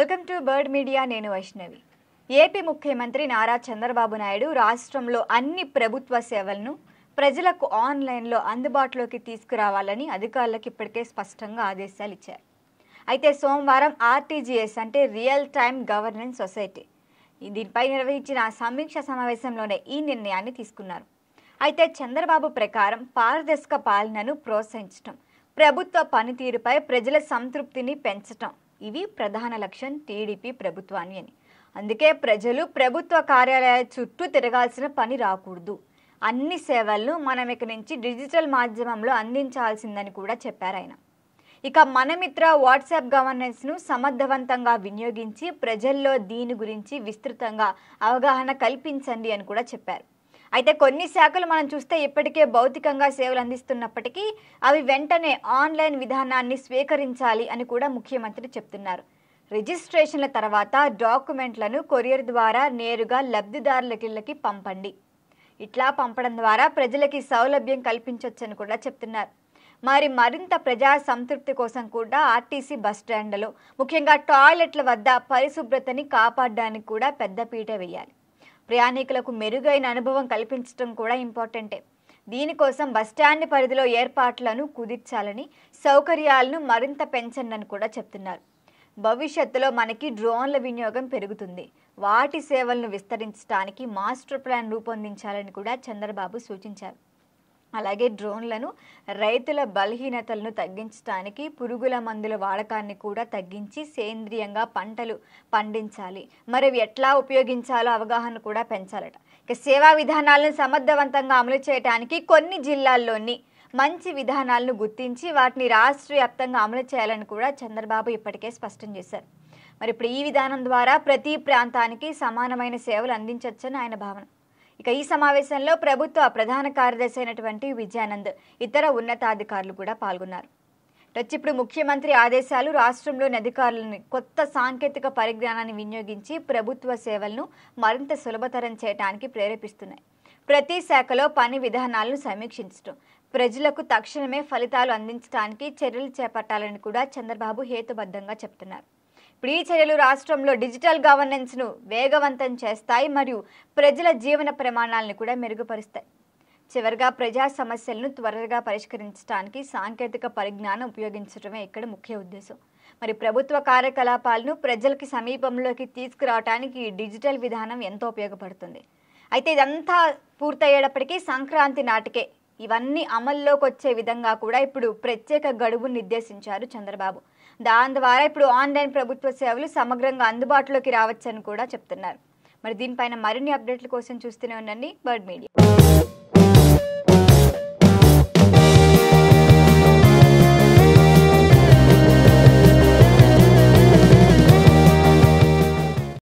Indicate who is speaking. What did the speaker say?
Speaker 1: Welcome to bird media. నేను Vaishnavi. AP ముఖ్యమంత్రి నారా చంద్రబాబు నాయుడు రాష్ట్రంలో అన్ని ప్రభుత్వ సేవలను ప్రజలకు ఆన్లైన్లో అందుబాటులోకి తీసుకురావాలని అధికారులకు ఇప్పటికే స్పష్టంగా ఆదేశాలు ఇచ్చారు. అయితే సోమవారం ఆర్టీజీఎస్ అంటే రియల్ టైమ్ గవర్నెన్స్ సొసైటీ దీనిపై నిర్వహించిన సమీక్ష సమావేశంలోనే ఈ నిర్ణయాన్ని తీసుకున్నారు. అయితే చంద్రబాబు ప్రకారం పారదర్శక పాలనను ప్రోత్సహించడం, ప్రభుత్వ పనితీరుపై ప్రజల సంతృప్తిని పెంచడం ఇవి ప్రధాన లక్ష్యం టీడీపీ ప్రభుత్వాన్ని అని. అందుకే ప్రజలు ప్రభుత్వ కార్యాలయాల చుట్టూ తిరగాల్సిన పని రాకూడదు, అన్ని సేవలను మనం ఇక నుంచి డిజిటల్ మాధ్యమంలో అందించాల్సిందని కూడా చెప్పారు ఆయన. ఇక మనమిత్ర వాట్సాప్ గవర్నెన్స్ను సమర్థవంతంగా వినియోగించి ప్రజల్లో దీని గురించి విస్తృతంగా అవగాహన కల్పించండి అని కూడా చెప్పారు. అయితే కొన్ని శాఖలు మనం చూస్తే ఇప్పటికే భౌతికంగా సేవలు అందిస్తున్నప్పటికీ అవి వెంటనే ఆన్లైన్ విధానాన్ని స్వీకరించాలి అని కూడా ముఖ్యమంత్రి చెప్తున్నారు. రిజిస్ట్రేషన్ల తర్వాత డాక్యుమెంట్లను కొరియర్ ద్వారా నేరుగా లబ్ధిదారులకి పంపండి. ఇట్లా పంపడం ద్వారా ప్రజలకి సౌలభ్యం కల్పించవచ్చని కూడా చెప్తున్నారు. మరింత ప్రజా సంతృప్తి కోసం కూడా ఆర్టీసీ బస్టాండ్లలో ముఖ్యంగా టాయిలెట్ల వద్ద పరిశుభ్రతని కాపాడడానికి కూడా పెద్దపీట వేయాలి. ప్రయాణికులకు మెరుగైన అనుభవం కల్పించడం కూడా ఇంపార్టెంటే. దీనికోసం బస్టాండ్ పరిధిలో ఏర్పాట్లను కుదిర్చాలని, సౌకర్యాలను మరింత పెంచండి అని కూడా చెప్తున్నారు. భవిష్యత్తులో మనకి డ్రోన్ల వినియోగం పెరుగుతుంది. వాటి సేవలను విస్తరించడానికి మాస్టర్ ప్లాన్ రూపొందించాలని కూడా చంద్రబాబు సూచించారు. అలాగే డ్రోన్లను రైతుల బలహీనతలను తగ్గించడానికి, పురుగుల మందుల వాడకాన్ని కూడా తగ్గించి సేంద్రియంగా పంటలు పండించాలి. మరి ఎట్లా ఉపయోగించాలో అవగాహన కూడా పెంచాలట. ఇక సేవా విధానాలను సమర్థవంతంగా అమలు చేయడానికి కొన్ని జిల్లాల్లోని మంచి విధానాలను గుర్తించి వాటిని రాష్ట్ర వ్యాప్తంగా అమలు చేయాలని కూడా చంద్రబాబు ఇప్పటికే స్పష్టం చేశారు. మరి ఇప్పుడు ఈ విధానం ద్వారా ప్రతి ప్రాంతానికి సమానమైన సేవలు అందించవచ్చని ఆయన భావన. ఇక ఈ సమావేశంలో ప్రభుత్వ ప్రధాన కార్యదర్శి అయినటువంటి విజయానంద్, ఇతర ఉన్నతాధికారులు కూడా పాల్గొన్నారు. ఇప్పుడు ముఖ్యమంత్రి ఆదేశాలు రాష్ట్రంలోని అధికారులను కొత్త సాంకేతిక పరిజ్ఞానాన్ని వినియోగించి ప్రభుత్వ సేవలను మరింత సులభతరం చేయడానికి ప్రేరేపిస్తున్నాయి. ప్రతి శాఖలో పని విధానాలను సమీక్షించడం, ప్రజలకు తక్షణమే ఫలితాలు అందించడానికి చర్యలు చేపట్టాలని కూడా చంద్రబాబు హేతుబద్ధంగా చెప్తున్నారు. ఇప్పుడు ఈ చర్యలు రాష్ట్రంలో డిజిటల్ గవర్నెన్స్ను వేగవంతం చేస్తాయి మరియు ప్రజల జీవన ప్రమాణాలను కూడా మెరుగుపరుస్తాయి. చివరిగా ప్రజా సమస్యలను త్వరగా పరిష్కరించడానికి సాంకేతిక పరిజ్ఞానం ఉపయోగించడమే ఇక్కడ ముఖ్య ఉద్దేశం. మరి ప్రభుత్వ కార్యకలాపాలను ప్రజలకి సమీపంలోకి తీసుకురావడానికి డిజిటల్ విధానం ఎంతో ఉపయోగపడుతుంది. అయితే ఇదంతా పూర్తయ్యేటప్పటికీ సంక్రాంతి నాటికే ఇవన్నీ అమల్లోకి వచ్చే విధంగా కూడా ఇప్పుడు ప్రత్యేక గడువును నిర్దేశించారు చంద్రబాబు. దాని ద్వారా ఇప్పుడు ఆన్లైన్ ప్రభుత్వ సేవలు సమగ్రంగా అందుబాటులోకి రావచ్చని కూడా చెప్తున్నారు. మరి దీనిపైన మరిన్ని అప్డేట్ల కోసం చూస్తూనే ఉండండి బర్డ్ మీడియా.